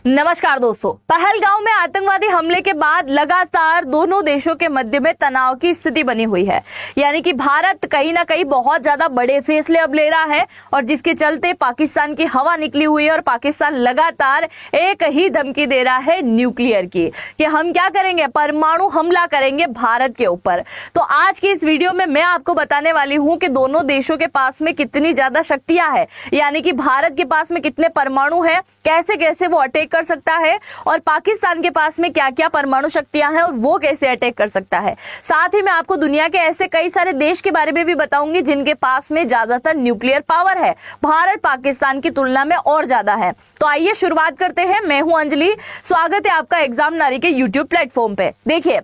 नमस्कार दोस्तों। पहलगांव में आतंकवादी हमले के बाद लगातार दोनों देशों के मध्य में तनाव की स्थिति बनी हुई है। यानी कि भारत कहीं ना कहीं बहुत ज्यादा बड़े फैसले अब ले रहा है और जिसके चलते पाकिस्तान की हवा निकली हुई है और पाकिस्तान लगातार एक ही धमकी दे रहा है न्यूक्लियर की कि हम क्या करेंगे, परमाणु हमला करेंगे भारत के ऊपर। तो आज की इस वीडियो में मैं आपको बताने वाली हूं कि दोनों देशों के पास में कितनी ज्यादा शक्तियां हैं, यानी कि भारत के पास में कितने परमाणु हैं, कैसे कैसे वो अटैक कर सकता है और पाकिस्तान के पास में क्या क्या परमाणु शक्तियां हैं और वो कैसे अटैक कर सकता है। साथ ही मैं आपको दुनिया के ऐसे कई सारे देश के बारे में भी बताऊंगी जिनके पास में ज्यादातर न्यूक्लियर पावर है, भारत पाकिस्तान की तुलना में और ज्यादा है। तो आइए शुरुआत करते हैं। मैं हूं अंजलि, स्वागत है आपका एग्जाम नारी के यूट्यूब प्लेटफॉर्म पे। देखिए,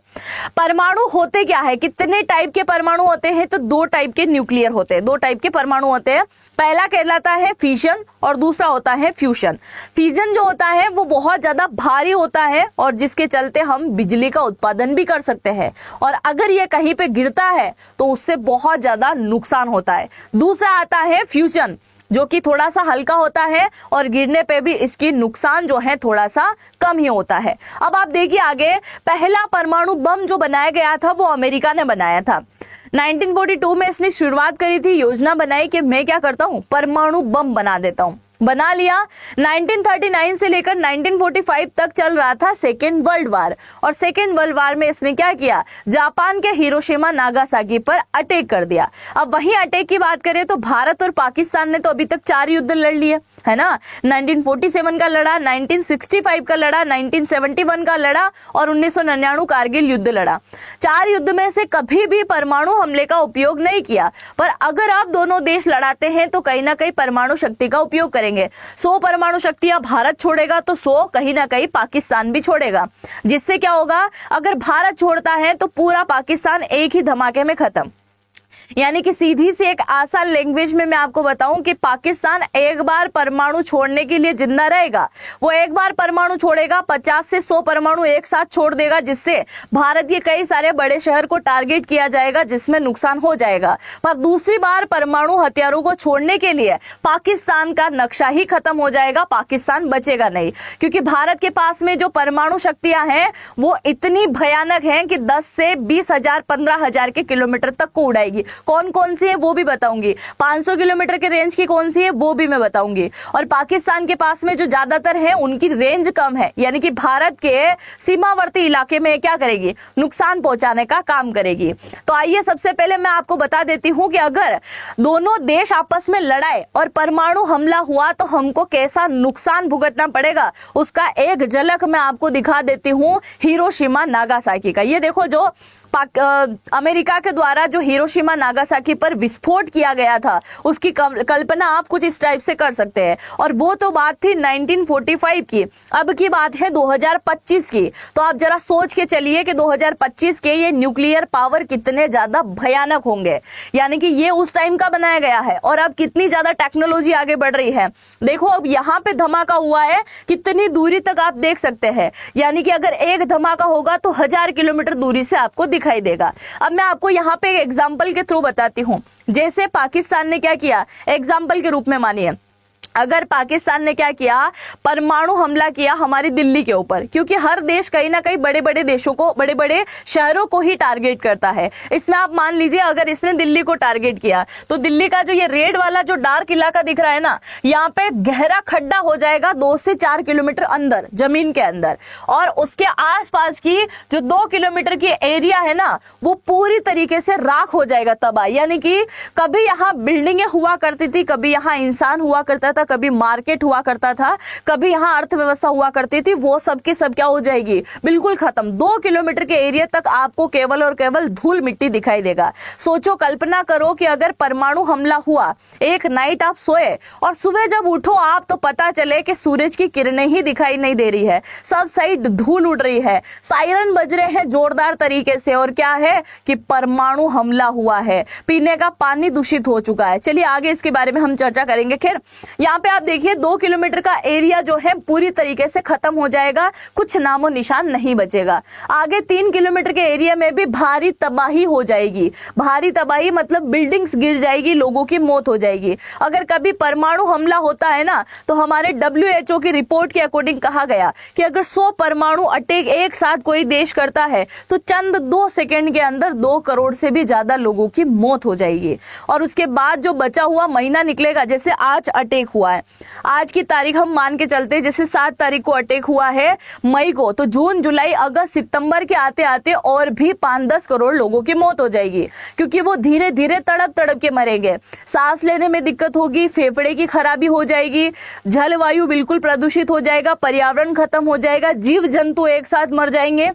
परमाणु होते क्या है, कितने टाइप के परमाणु होते हैं, तो दो टाइप के न्यूक्लियर होते हैं, दो टाइप के परमाणु होते हैं। पहला कहलाता है फिशन और दूसरा होता है फ्यूशन। फिजन जो होता है वो बहुत ज्यादा भारी होता है और जिसके चलते हम बिजली का उत्पादन भी कर सकते हैं और अगर ये कहीं पे गिरता है तो उससे बहुत ज्यादा नुकसान होता है। दूसरा आता है फ्यूजन, जो कि थोड़ा सा हल्का होता है और गिरने पे भी इसकी नुकसान जो है थोड़ा सा कम ही होता है। अब आप देखिए आगे, पहला परमाणु बम जो बनाया गया था वो अमेरिका ने बनाया था। 1942 में इसने शुरुआत करी थी, योजना बनाई कि मैं क्या करता हूं, परमाणु बम बना देता हूं, बना लिया। 1939 से लेकर 1945 तक चल रहा था सेकेंड वर्ल्ड वार और सेकेंड वर्ल्ड वार में इसने क्या किया, जापान के हिरोशिमा नागासाकी पर अटैक कर दिया। अब वहीं अटैक की बात करें तो भारत और पाकिस्तान ने तो अभी तक 4 युद्ध लड़ लिए है ना। 1947 का लड़ा, 1965 का लड़ा, 1971 का लड़ा और 1999 कारगिल युद्ध लड़ा। 4 युद्ध में से कभी भी परमाणु हमले का उपयोग नहीं किया, पर अगर आप दोनों देश लड़ाते हैं तो कहीं ना कहीं परमाणु शक्ति का उपयोग करेंगे। 100 परमाणु शक्तियां भारत छोड़ेगा तो 100 कहीं ना कहीं पाकिस्तान भी छोड़ेगा, जिससे क्या होगा, अगर भारत छोड़ता है तो पूरा पाकिस्तान एक ही धमाके में खत्म। यानी कि सीधी सी एक आसान लैंग्वेज में मैं आपको बताऊं कि पाकिस्तान एक बार परमाणु छोड़ने के लिए जिंदा रहेगा। वो एक बार परमाणु छोड़ेगा, 50 से 100 परमाणु एक साथ छोड़ देगा, जिससे भारत के कई सारे बड़े शहर को टारगेट किया जाएगा, जिसमें नुकसान हो जाएगा। पर दूसरी बार परमाणु हथियारों को छोड़ने के लिए पाकिस्तान का नक्शा ही खत्म हो जाएगा, पाकिस्तान बचेगा नहीं, क्योंकि भारत के पास में जो परमाणु शक्तियां हैं वो इतनी भयानक हैं कि 10 से 20,000 15,000 के किलोमीटर तक को उड़ाएगी। कौन कौन सी है वो भी बताऊंगी, 500 किलोमीटर के रेंज की कौन सी है वो भी मैं बताऊंगी। और पाकिस्तान के पास में जो ज्यादातर है उनकी रेंज कम है, यानी कि भारत के सीमावर्ती इलाके में क्या करेगी, नुकसान पहुंचाने का काम करेगी। तो आइए सबसे पहले मैं आपको बता देती हूं कि अगर दोनों देश आपस में लड़ाए और परमाणु हमला हुआ तो हमको कैसा नुकसान भुगतना पड़ेगा, उसका एक झलक मैं आपको दिखा देती हूं हिरोशिमा नागासाकी का। ये देखो, जो अमेरिका के द्वारा जो हिरोशिमा नागासाकी पर विस्फोट किया गया था उसकी कल्पना आप कुछ इस टाइप से कर सकते हैं। और वो तो बात थी 1945 की, अब की बात है 2025 की। तो आप जरा सोच के चलिए कि 2025 के ये न्यूक्लियर पावर कितने ज्यादा भयानक होंगे, यानी कि ये उस टाइम का बनाया गया है और अब कितनी ज्यादा टेक्नोलॉजी आगे बढ़ रही है। देखो, अब यहाँ पे धमाका हुआ है, कितनी दूरी तक आप देख सकते हैं, यानी कि अगर एक धमाका होगा तो 1000 किलोमीटर दूरी से आपको दिखाई देगा। अब मैं आपको यहाँ पे एग्जांपल के थ्रू बताती हूँ। जैसे पाकिस्तान ने क्या किया, एग्जांपल के रूप में मानिए, अगर पाकिस्तान ने क्या किया, परमाणु हमला किया हमारी दिल्ली के ऊपर, क्योंकि हर देश कहीं ना कहीं बड़े बड़े देशों को, बड़े बड़े शहरों को ही टारगेट करता है। इसमें आप मान लीजिए अगर इसने दिल्ली को टारगेट किया तो दिल्ली का जो ये रेड वाला जो डार्क इलाका दिख रहा है ना, यहाँ पे गहरा खड्डा हो जाएगा 2 से 4 किलोमीटर अंदर, जमीन के अंदर, और उसके आसपास की जो 2 किलोमीटर की एरिया है ना वो पूरी तरीके से राख हो जाएगा, तबाह। यानी कि कभी यहाँ बिल्डिंगें हुआ करती थी, कभी यहाँ इंसान हुआ करता था, कभी मार्केट हुआ करता था, कभी यहाँ अर्थव्यवस्था हुआ करती थी, वो सब के सब क्या हो जाएगी, बिल्कुल खत्म। 2 किलोमीटर के एरिया तक आपको केवल और केवल धूल मिट्टी दिखाई देगा। सोचो, कल्पना करो कि अगर परमाणु हमला हुआ, एक नाइट आप सोए और सुबह जब उठो आप तो पता चले कि सूरज की किरणें ही दिखाई नहीं दे रही है, सब साइड धूल उड़ रही है, सायरन बज रहे हैं जोरदार तरीके से, और क्या है कि परमाणु हमला हुआ है, पीने का पानी दूषित हो चुका है। चलिए आगे इसके बारे में हम चर्चा करेंगे। खैर, यहाँ यहाँ पे आप देखिए 2 किलोमीटर का एरिया जो है पूरी तरीके से खत्म हो जाएगा, कुछ नामो निशान नहीं बचेगा। आगे 3 किलोमीटर के एरिया में भी भारी तबाही हो जाएगी। भारी तबाही मतलब बिल्डिंग्स गिर जाएगी, लोगों की मौत हो जाएगी। अगर कभी परमाणु हमला होता है ना, तो हमारे WHO की रिपोर्ट के अकॉर्डिंग कहा गया कि अगर 100 परमाणु अटैक एक साथ कोई देश करता है तो चंद 2 सेकंड के अंदर 2 करोड़ से भी ज्यादा लोगों की मौत हो जाएगी। और उसके बाद जो बचा हुआ महीना निकलेगा, जैसे आज अटैक हुआ है, आज की तारीख हम मान के चलते हैं, जैसे 7 तारीख को अटैक हुआ है मई को, तो जून जुलाई अगस्त सितंबर के आते आते और भी 5-10 करोड़ लोगों की मौत हो जाएगी, क्योंकि वो धीरे धीरे तड़प तड़प के मरेंगे। सांस लेने में दिक्कत होगी, फेफड़े की खराबी हो जाएगी, जलवायु बिल्कुल प्रदूषित हो जाएगा, पर्यावरण खत्म हो जाएगा, जीव जंतु एक साथ मर जाएंगे,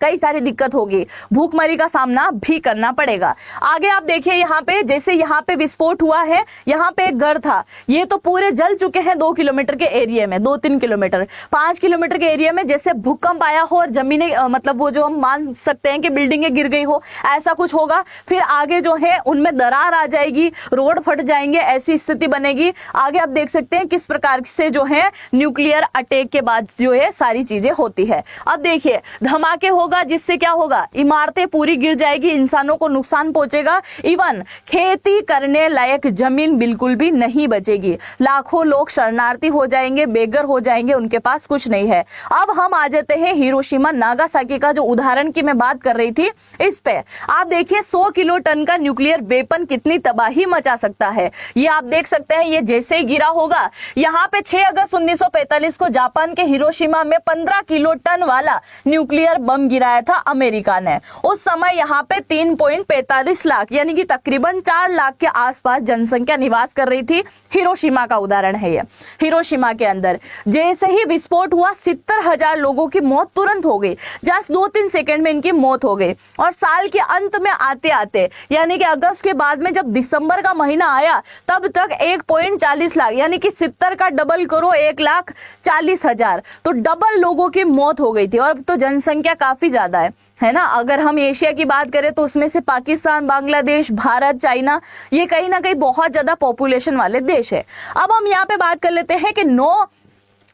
कई सारी दिक्कत होगी, भूखमरी का सामना भी करना पड़ेगा। आगे आप देखिए यहाँ पे, जैसे यहाँ पे विस्फोट हुआ है, यहाँ पे एक घर था, ये तो पूरे जल चुके हैं 2 किलोमीटर के एरिया में, 2-3 किलोमीटर, 5 किलोमीटर के एरिया में जैसे भूकंप आया हो और जमीनें मतलब वो जो हम मान सकते हैं कि बिल्डिंगें गिर गई हो, ऐसा कुछ होगा। फिर आगे जो है उनमें दरार आ जाएगी, रोड फट जाएंगे, ऐसी स्थिति बनेगी। आगे आप देख सकते हैं किस प्रकार से जो है न्यूक्लियर अटैक के बाद जो है सारी चीजें होती है। अब देखिए धमाके होगा, जिससे क्या होगा, इमारतें पूरी गिर जाएगी, इंसानों को नुकसान पहुंचेगा, इवन खेती करने लायक जमीन बिल्कुल भी नहीं बचेगी, लाखों लोग शरणार्थी हो जाएंगे, बेघर हो जाएंगे, उनके पास कुछ नहीं है। अब हम आ जाते हैं हिरोशिमा नागासाकी का जो उदाहरण की मैं बात कर रही थी, इस पे आप देखिए 100 किलो टन का न्यूक्लियर वेपन कितनी तबाही मचा सकता है। ये आप देख सकते हैं, ये जैसे ही गिरा होगा, यहाँ पे 6 अगस्त 1945 को जापान के हिरोशिमा में 15 किलो टन वाला न्यूक्लियर बम गिराया था अमेरिका ने। उस समय यहाँ पे 3.45 लाख यानी कि तकरीबन 4 लाख के आसपास जनसंख्या निवास कर रही थी। हिरोशिमा का उदाहरण है ये। हिरोशिमा के अंदर जैसे ही विस्फोट हुआ 70,000 लोगों की मौत तुरंत हो गई, जस्ट 2-3 सेकंड में इनकी मौत हो गई। और साल के अंत में आते आते यानी कि अगस्त के बाद में जब दिसंबर का महीना आया, तब तक 1.40 लाख यानी कि 70 का डबल करो 1,40,000, तो डबल लोगों की मौत हो गई थी। और अब तो जनसंख्या काफी ज्यादा है ना। अगर हम एशिया की बात करें तो उसमें से पाकिस्तान, बांग्लादेश, भारत, चाइना, ये कहीं ना कहीं बहुत ज्यादा पॉपुलेशन वाले देश है। अब हम यहाँ पे बात कर लेते हैं कि 9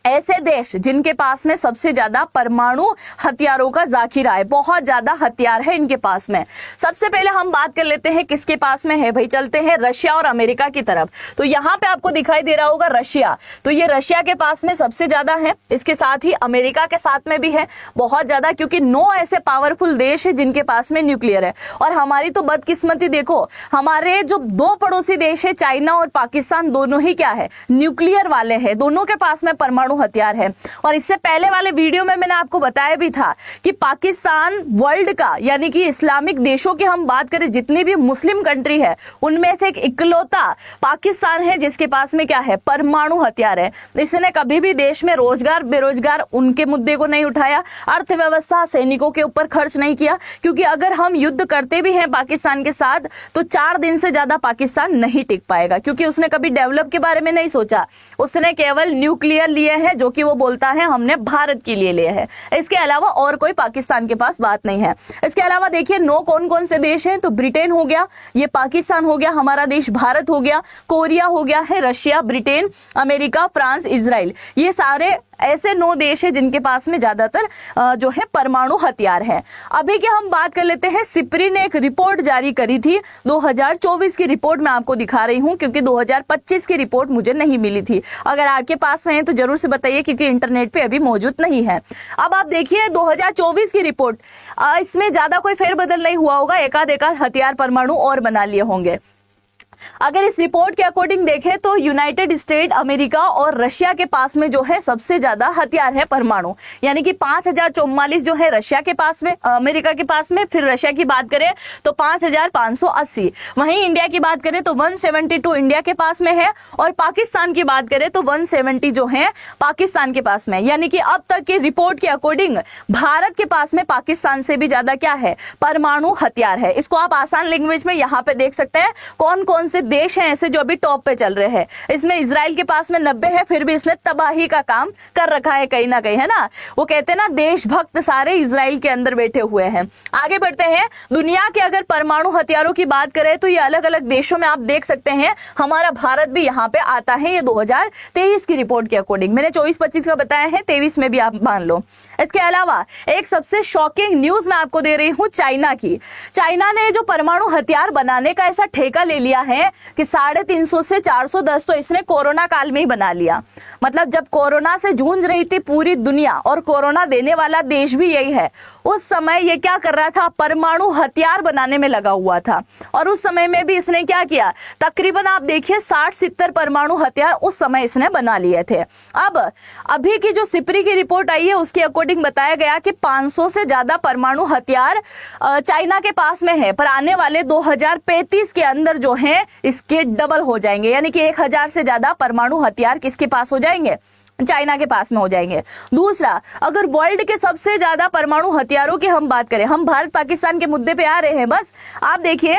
ऐसे देश जिनके पास में सबसे ज्यादा परमाणु हथियारों का जाखिरा है, बहुत ज्यादा हथियार है इनके पास में। सबसे पहले हम बात कर लेते हैं किसके पास में है भाई, चलते हैं रशिया और अमेरिका की तरफ। तो यहाँ पे आपको दिखाई दे रहा होगा रशिया, तो ये रशिया के पास में सबसे ज्यादा है, इसके साथ ही अमेरिका के साथ में भी है बहुत ज्यादा, क्योंकि 9 ऐसे पावरफुल देश है जिनके पास में न्यूक्लियर है। और हमारी तो बदकिस्मती देखो, हमारे जो 2 पड़ोसी देश है चाइना और पाकिस्तान, दोनों ही क्या है, न्यूक्लियर वाले हैं, दोनों के पास में परमाणु हथियार है। और इससे पहले वाले वीडियो में मैंने आपको बताया भी था कि पाकिस्तान वर्ल्ड का यानी कि इस्लामिक देशों की हम बात करें, जितनी भी मुस्लिम कंट्री है उनमें से एक इकलौता पाकिस्तान है जिसके पास में क्या है, परमाणु हथियार है। इसने कभी भी देश में रोजगार बेरोजगार उनके मुद्दे को नहीं उठाया, अर्थव्यवस्था सैनिकों के ऊपर खर्च नहीं किया, क्योंकि अगर हम युद्ध करते भी हैं पाकिस्तान के साथ तो 4 दिन से ज्यादा पाकिस्तान नहीं टिक पाएगा, क्योंकि उसने कभी डेवलप के बारे में नहीं सोचा। उसने केवल न्यूक्लियर लिए हैं जो कि वो बोलता है हमने भारत के लिए लिया है, इसके अलावा और कोई पाकिस्तान के पास बात नहीं है। इसके अलावा देखिए 9 कौन कौन से देश हैं, तो ब्रिटेन हो गया, ये पाकिस्तान हो गया, हमारा देश भारत हो गया, कोरिया हो गया है, Russia, Britain, America, France, Israel, ये सारे ऐसे 9 देश है जिनके पास में ज्यादातर जो है परमाणु हथियार है। अभी की हम बात कर लेते हैं, सिप्री ने एक रिपोर्ट जारी करी थी, 2024 की रिपोर्ट मैं आपको दिखा रही हूं, क्योंकि 2025 की रिपोर्ट मुझे नहीं मिली थी। अगर आपके पास में है तो जरूर से बताइए, क्योंकि इंटरनेट पे अभी मौजूद नहीं है। अब आप देखिए 2024 की रिपोर्ट, इसमें ज्यादा कोई फेरबदल नहीं हुआ होगा, एकाध हथियार परमाणु और बना लिए होंगे। अगर इस रिपोर्ट के अकॉर्डिंग देखें तो यूनाइटेड स्टेट, अमेरिका और रशिया के पास में जो है सबसे ज्यादा हथियार है परमाणु, यानी कि 5044 जो है रशिया के पास में, अमेरिका के पास में, फिर रशिया की बात करें तो 5580, वहीं इंडिया की बात करें तो 172 इंडिया के पास में है, और पाकिस्तान की बात करें तो 170 जो है पाकिस्तान के पास में। यानी कि अब तक की रिपोर्ट के अकॉर्डिंग भारत के पास में पाकिस्तान से भी ज्यादा क्या है, परमाणु हथियार है। इसको आप आसान लैंग्वेज में यहाँ पे देख सकते हैं कौन कौन कौन से देश हैं ऐसे जो अभी टॉप पे चल रहे हैं। इसमें इजराइल के पास में 90 है, फिर भी इसने तबाही का काम कर रखा है कहीं ना कहीं, है ना। वो कहते हैं ना देशभक्त सारे इजराइल के अंदर बैठे हुए हैं। आगे बढ़ते हैं। दुनिया के अगर परमाणु हथियारों की बात करें तो ये अलग अलग देशों में आप देख सकते हैं, हमारा भारत भी यहाँ पे आता है। ये 2023 की रिपोर्ट के अकॉर्डिंग, मैंने 24-25 का बताया है, 23 में भी आप मान लो। इसके अलावा एक सबसे शॉकिंग न्यूज मैं आपको दे रही हूं चाइना की। चाइना ने जो परमाणु हथियार बनाने का ऐसा ठेका ले लिया है कि 350 से 410 तो इसने कोरोना काल में ही बना लिया। मतलब जब कोरोना से जूझ रही थी पूरी दुनिया और कोरोना देने वाला देश भी यही है, उस समय ये क्या कर रहा था, परमाणु हथियार बनाने में लगा हुआ था। और उस समय में भी इसने क्या किया, तकरीबन आप देखिए 60-70 परमाणु हथियार उस समय इसने बना लिए थे। अब अभी की जो सिपरी की रिपोर्ट आई है उसके अकॉर्डिंग बताया गया कि 500 से ज्यादा परमाणु हथियार चाइना के पास में है, पर आने वाले 2035 के अंदर जो है इसके डबल हो जाएंगे, यानी कि 1000 से ज्यादा परमाणु हथियार किसके पास हो जाएंगे, चाइना के पास में हो जाएंगे। दूसरा, अगर वर्ल्ड के सबसे ज्यादा परमाणु हथियारों की हम बात करें, हम भारत पाकिस्तान के मुद्दे पे आ रहे हैं बस, आप देखिए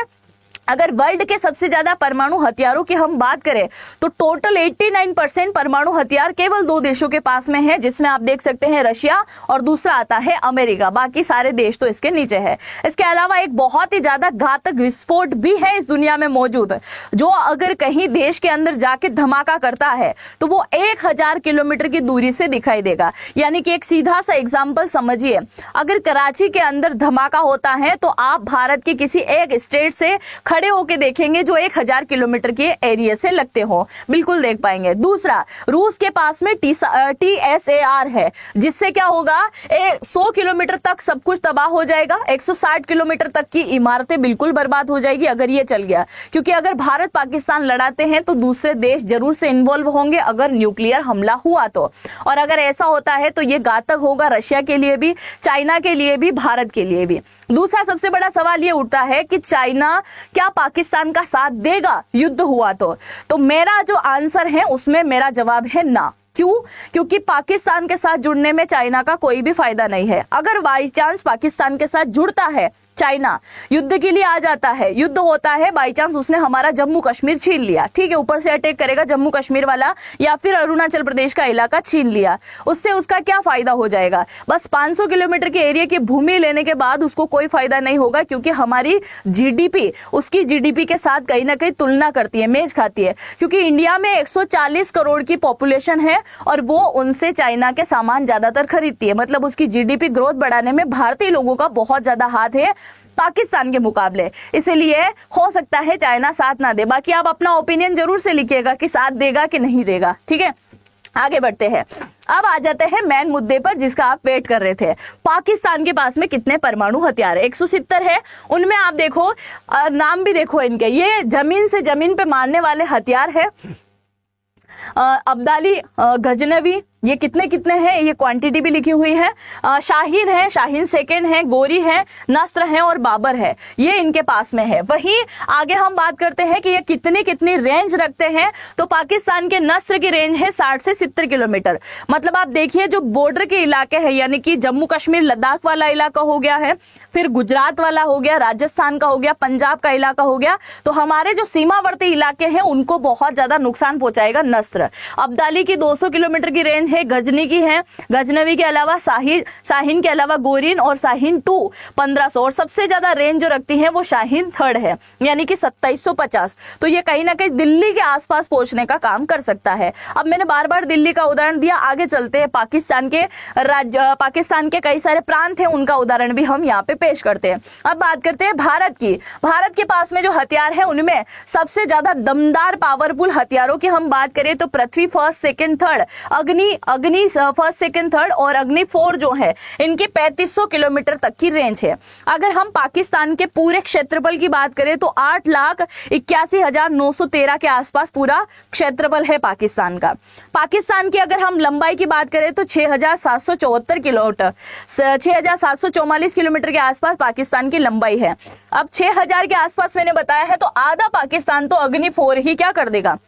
अगर वर्ल्ड के सबसे ज्यादा परमाणु हथियारों की हम बात करें तो टोटल 89% परमाणु हथियार केवल 2 देशों के पास में है, जिसमें आप देख सकते हैं रशिया और दूसरा आता है अमेरिका। बाकी सारे देश तो इसके नीचे है। इसके अलावा एक बहुत ही ज्यादा घातक विस्फोट भी है इस दुनिया में मौजूद, जो अगर कहीं देश के अंदर जाके धमाका करता है तो वो 1000 किलोमीटर की दूरी से दिखाई देगा। यानी कि एक सीधा सा एग्जाम्पल समझिए, अगर कराची के अंदर धमाका होता है तो आप भारत के किसी एक स्टेट से खड़े होके देखेंगे जो 1000 किलोमीटर के एरिया से लगते हो, बिल्कुल देख पाएंगे। दूसरा, रूस के पास में TSAR है, जिससे क्या होगा 100 किलोमीटर तक सब कुछ तबाह हो जाएगा, 160 किलोमीटर तक की इमारतें बिल्कुल बर्बाद हो जाएगी अगर ये चल गया। क्योंकि अगर भारत पाकिस्तान लड़ाते हैं तो दूसरे देश जरूर से इन्वॉल्व होंगे अगर न्यूक्लियर हमला हुआ तो, और अगर ऐसा होता है तो ये घातक होगा रशिया के लिए भी, चाइना के लिए भी, भारत के लिए भी। दूसरा सबसे बड़ा सवाल ये उठता है कि चाइना क्या पाकिस्तान का साथ देगा युद्ध हुआ तो मेरा जो आंसर है उसमें मेरा जवाब है ना। क्यों? क्योंकि पाकिस्तान के साथ जुड़ने में चाइना का कोई भी फायदा नहीं है। अगर बाई चांस पाकिस्तान के साथ जुड़ता है चाइना, युद्ध के लिए आ जाता है, युद्ध होता है, बाई चांस उसने हमारा जम्मू कश्मीर छीन लिया, ठीक है, ऊपर से अटैक करेगा जम्मू कश्मीर वाला या फिर अरुणाचल प्रदेश का इलाका छीन लिया, उससे उसका क्या फायदा हो जाएगा? बस 500 किलोमीटर के एरिया की भूमि लेने के बाद उसको कोई फायदा नहीं होगा, क्योंकि हमारी जीडीपी उसकी जीडीपी के साथ कहीं ना कहीं तुलना करती है, मेज खाती है। क्योंकि इंडिया में 140 करोड़ की पॉपुलेशन है और वो उनसे चाइना के सामान ज्यादातर खरीदती है, मतलब उसकी जीडीपी ग्रोथ बढ़ाने में भारतीय लोगों का बहुत ज्यादा हाथ है पाकिस्तान के मुकाबले। इसीलिए हो सकता है चाइना साथ ना दे। बाकी आप अपना ओपिनियन जरूर से लिखिएगा कि साथ देगा कि नहीं देगा, ठीक है। आगे बढ़ते हैं। अब आ जाते हैं मेन मुद्दे पर जिसका आप वेट कर रहे थे। पाकिस्तान के पास में कितने परमाणु हथियार है? 170 है। उनमें आप देखो नाम भी देखो इनके, ये जमीन से जमीन पे मारने वाले हथियार है। अब्दाली, गजनवी, ये कितने कितने हैं ये क्वांटिटी भी लिखी हुई है। शाहीन है, शाहीन सेकंड है, गोरी है, नस्र है और बाबर है, ये इनके पास में है। वहीं आगे हम बात करते हैं कि ये कितनी कितनी रेंज रखते हैं, तो पाकिस्तान के नस्र की रेंज है 60 से 70 किलोमीटर। मतलब आप देखिए जो बॉर्डर के इलाके हैं, यानी कि जम्मू कश्मीर लद्दाख वाला इलाका हो गया है, फिर गुजरात वाला हो गया, राजस्थान का हो गया, पंजाब का इलाका हो गया, तो हमारे जो सीमावर्ती इलाके हैं उनको बहुत ज्यादा नुकसान पहुंचाएगा नस्र। अब्दाली की 200 किलोमीटर की रेंज है, गजनी की है, गजनवी के अलावा शाहीन के अलावा गोरीन और शाहीन 2 1500, और सबसे ज्यादा रेंज जो रखती है वो शाहीन 3 है, यानी कि 2750। तो ये कहीं ना कहीं दिल्ली के आसपास पहुंचने का काम कर सकता है। अब मैंने बार बार दिल्ली का उदाहरण दिया, आगे चलते हैं पाकिस्तान के कई सारे प्रांत हैं, उनका उदाहरण भी हम यहाँ पे पेश करते हैं। अब बात करते हैं भारत की। भारत के पास में जो हथियार है उनमें सबसे ज्यादा दमदार पावरफुल हथियारों की हम बात करें तो पृथ्वी फर्स्ट सेकंड थर्ड, अग्नि फर्स्ट सेकंड थर्ड और अग्नि 4 जो है इनकी 3500 किलोमीटर तक की रेंज है। अगर हम पाकिस्तान के पूरे क्षेत्रफल की बात करें तो 8,81,913 के आसपास पूरा क्षेत्रफल है पाकिस्तान का। पाकिस्तान की अगर हम लंबाई की बात करें तो 6,774 किलोमीटर, 6,744 किलोमीटर के आसपास पाकिस्तान की लंबाई है। अब 6,000 के आसपास मैंने बताया है, तो आधा पाकिस्तान तो अग्नि 4 ही क्या कर देगा,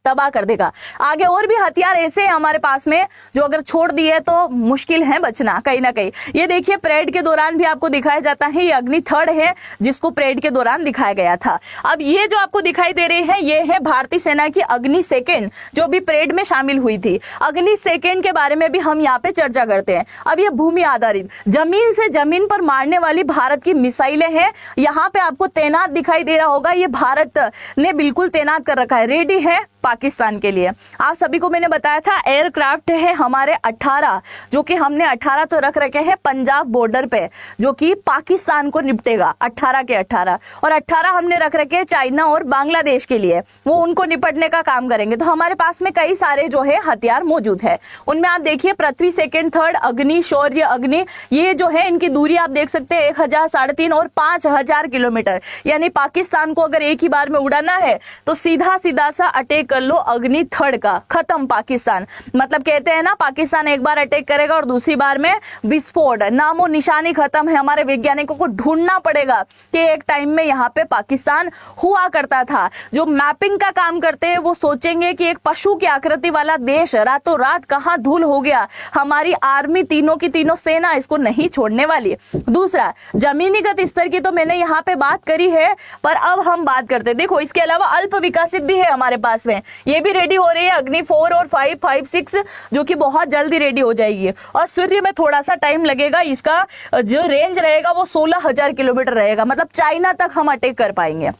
तबाह कर देगा। आगे और भी हथियार ऐसे हैं हमारे पास में जो अगर छोड़ दिए तो मुश्किल है बचना कहीं ना कहीं। ये देखिए परेड के दौरान भी आपको दिखाया जाता है, ये अग्नि थर्ड है जिसको परेड के दौरान दिखाया गया था। अब ये जो आपको दिखाई दे रहे हैं ये है भारतीय सेना की अग्नि सेकेंड जो भी परेड में शामिल हुई थी। अग्नि सेकेंड के बारे में भी हम यहाँ पे चर्चा करते हैं। अब ये भूमि आधारित जमीन से जमीन पर मारने वाली भारत की मिसाइलें हैं, यहाँ पे आपको तैनात दिखाई दे रहा होगा। ये भारत ने बिल्कुल तैनात कर रखा है, रेडी है पाकिस्तान के लिए। आप सभी को मैंने बताया था एयरक्राफ्ट है हमारे 18 जो कि हमने 18 तो रख रखे हैं पंजाब बॉर्डर पे जो कि पाकिस्तान को निपटेगा, 18 के 18 और 18 हमने रख रखे हैं चाइना और बांग्लादेश के लिए, वो उनको निपटने का काम करेंगे। तो हमारे पास में कई सारे जो है हथियार मौजूद है। उनमें आप देखिए पृथ्वी सेकेंड थर्ड अग्नि शौर्य अग्नि, ये जो है इनकी दूरी आप देख सकते हैं 1000 3.5 और 5000 किलोमीटर। यानी पाकिस्तान को अगर एक ही बार में उड़ाना है तो सीधा सीधा सा अटैक कर लो अग्नि थर्ड का, खत्म पाकिस्तान। मतलब कहते हैं ना पाकिस्तान एक बार अटैक करेगा और दूसरी बार में विस्फोट, नामो निशानी खत्म है। हमारे वैज्ञानिकों को ढूंढना पड़ेगा कि एक टाइम में यहाँ पे पाकिस्तान हुआ करता था। जो मैपिंग का काम करते हैं वो सोचेंगे कि एक पशु की आकृति वाला देश रातों रात कहां धूल हो गया। हमारी आर्मी तीनों की तीनों सेना इसको नहीं छोड़ने वाली। दूसरा जमीनीगत स्तर की तो मैंने यहाँ पे बात करी है, पर अब हम बात करते हैं, देखो इसके अलावा अल्प विकसित भी है हमारे पास में, ये भी रेडी हो रही है अग्नि 4 और 5, 6 जो कि बहुत जल्दी रेडी हो जाएगी। और सूर्य में थोड़ा सा टाइम लगेगा, इसका जो रेंज रहेगा वो 16,000 किलोमीटर रहेगा, मतलब चाइना तक हम अटैक कर पाएंगे।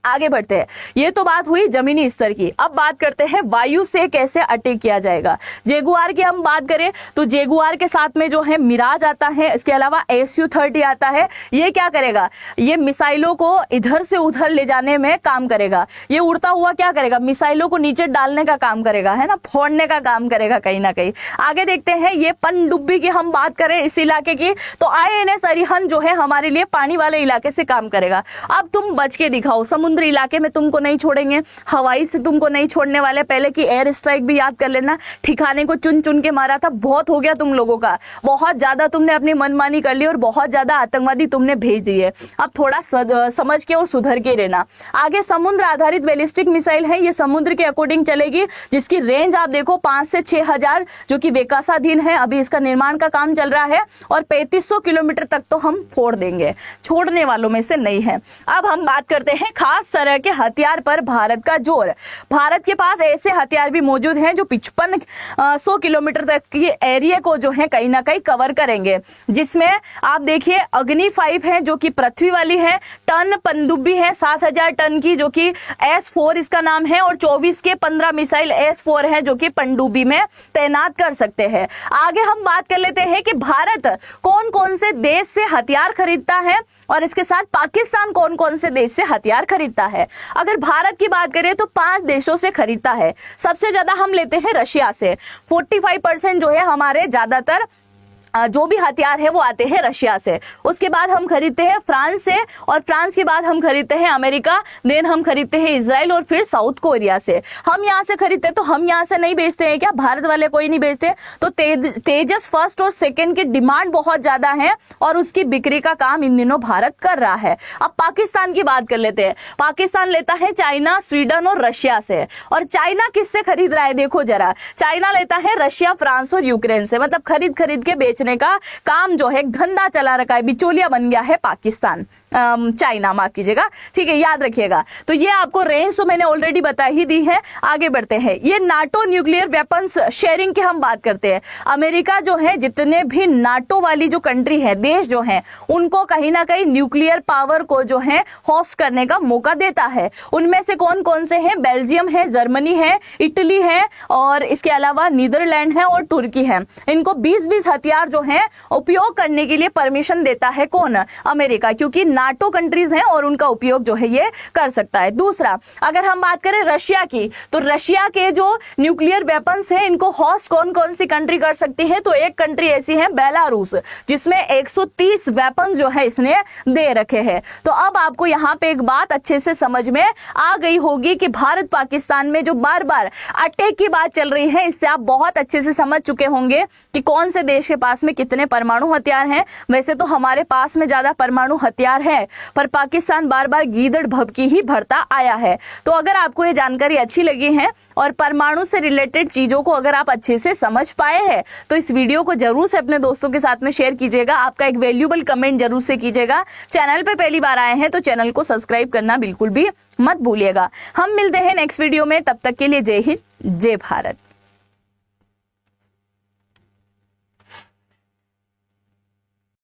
आगे बढ़ते हैं, ये तो बात हुई जमीनी स्तर की। अब बात करते हैं वायु से कैसे अटैक किया जाएगा। जेगुआर की हम बात करें तो जेगुआर के साथ में जो है मिराज आता है, इसके अलावा SU-30 आता है। ये क्या करेगा, ये मिसाइलों को इधर से उधर ले जाने में काम करेगा। ये उड़ता हुआ क्या करेगा, मिसाइलों को नीचे डालने का काम करेगा, है ना, फोड़ने का काम करेगा कहीं ना कहीं। आगे देखते हैं, ये पनडुब्बी की हम बात करें इस इलाके की तो INS अरिहंत जो है हमारे लिए पानी वाले इलाके से काम करेगा। अब तुम बच के दिखाओ, समुद्री इलाके में तुमको नहीं छोड़ेंगे, हवाई से तुमको नहीं छोड़ने वाले। पहले की एयर स्ट्राइक भी याद कर लेना, ठिकाने को चुन चुन के मारा था, बहुत हो गया तुम लोगों का, बहुत ज्यादा तुमने अपनी मनमानी कर ली और बहुत ज्यादा आतंकवादी तुमने भेज दिए। अब थोड़ा समझ के और सुधर के रहना। आगे समुद्र आधारित बैलिस्टिक मिसाइल है, ये समुद्र के अकॉर्डिंग चलेगी, जिसकी रेंज आप देखो 5 से 6,000 जो कि विकासाधीन है, अभी इसका निर्माण का काम चल रहा है और 3500 किलोमीटर तक तो हम फोड़ देंगे, छोड़ने वालों में से नहीं है। अब हम बात करते हैं खास तरह के हथियार पर भारत का जोर। भारत के पास ऐसे हथियार भी मौजूद हैं जो 5500 किलोमीटर तक की एरिया को जो है कहीं ना कहीं कवर करेंगे, जिसमें आप देखिए अग्नि 5 है जो कि पृथ्वी वाली है, टन पनडुब्बी है 7000 टन की जो कि S4 इसका नाम है, और 24 के 15 मिसाइल S4 है जो कि पनडुब्बी में तैनात कर सकते हैं। आगे हम बात कर लेते हैं कि भारत कौन कौन से देश से हथियार खरीदता है और इसके साथ पाकिस्तान कौन कौन से देश से हथियार खरीदता है। अगर भारत की बात करें तो 5 देशों से खरीदता है। सबसे ज्यादा हम लेते हैं रशिया से, 45% जो है हमारे ज्यादातर जो भी हथियार है वो आते हैं रशिया से। उसके बाद हम खरीदते हैं फ्रांस से, और फ्रांस के बाद हम खरीदते हैं अमेरिका, देन हम खरीदते हैं इजराइल और फिर साउथ कोरिया से। हम यहाँ से खरीदते हैं तो हम यहाँ से नहीं बेचते हैं क्या, भारत वाले कोई नहीं बेचते। तो तेजस फर्स्ट और सेकंड की डिमांड बहुत ज्यादा है और उसकी बिक्री का काम इन दिनों भारत कर रहा है। अब पाकिस्तान की बात कर लेते हैं। पाकिस्तान लेता है चाइना, स्वीडन और रशिया से। और चाइना किससे खरीद रहा है, देखो जरा, चाइना लेता है रशिया, फ्रांस और यूक्रेन से। मतलब खरीद खरीद के बेचने का काम जो है धंधा चला रखा है, बिचौलिया बन गया है पाकिस्तान, चाइना, माफ कीजिएगा, ठीक है, याद रखिएगा। तो ये आपको रेंज तो मैंने ऑलरेडी बता ही दी है। आगे बढ़ते हैं, ये नाटो न्यूक्लियर वेपन्स शेयरिंग की हम बात करते हैं। अमेरिका जो है जितने भी नाटो वाली जो कंट्री है, देश जो है, उनको कहीं ना कहीं न्यूक्लियर पावर को जो है होस्ट करने का मौका देता है। उनमें से कौन कौन से हैं, बेल्जियम है, जर्मनी है, इटली है और इसके अलावा नीदरलैंड है और तुर्की है। इनको 20-20 हथियार जो है उपयोग करने के लिए परमिशन देता है कौन, अमेरिका, क्योंकि नाटो कंट्रीज हैं और उनका उपयोग जो है ये कर सकता है। दूसरा, अगर हम बात करें रशिया की, तो रशिया के जो न्यूक्लियर वेपन्स हैं इनको होस्ट कौन कौन सी कंट्री कर सकती है, तो एक कंट्री ऐसी है बेलारूस, जिसमें 130 वेपन्स जो है इसने दे रखे हैं। तो अब आपको यहाँ पे एक बात अच्छे से समझ में आ गई होगी कि भारत पाकिस्तान में जो बार बार अटैक की बात चल रही है, इससे आप बहुत अच्छे से समझ चुके होंगे कि कौन से देश के पास में कितने परमाणु हथियार हैं। वैसे तो हमारे पास में ज्यादा परमाणु हथियार है है, पर पाकिस्तान बार बार गीदड़ भभकी ही भरता आया है। तो अगर आपको ये जानकारी अच्छी लगी है और परमाणु से रिलेटेड चीजों को अगर आप अच्छे से समझ पाए हैं तो इस वीडियो को जरूर से अपने दोस्तों के साथ में शेयर कीजिएगा। आपका एक वैल्यूएबल कमेंट जरूर से कीजिएगा। चैनल पे पहली बार आए हैं तो चैनल को सब्सक्राइब करना बिल्कुल भी मत भूलिएगा। हम मिलते हैं नेक्स्ट वीडियो में, तब तक के लिए जय हिंद, जय भारत।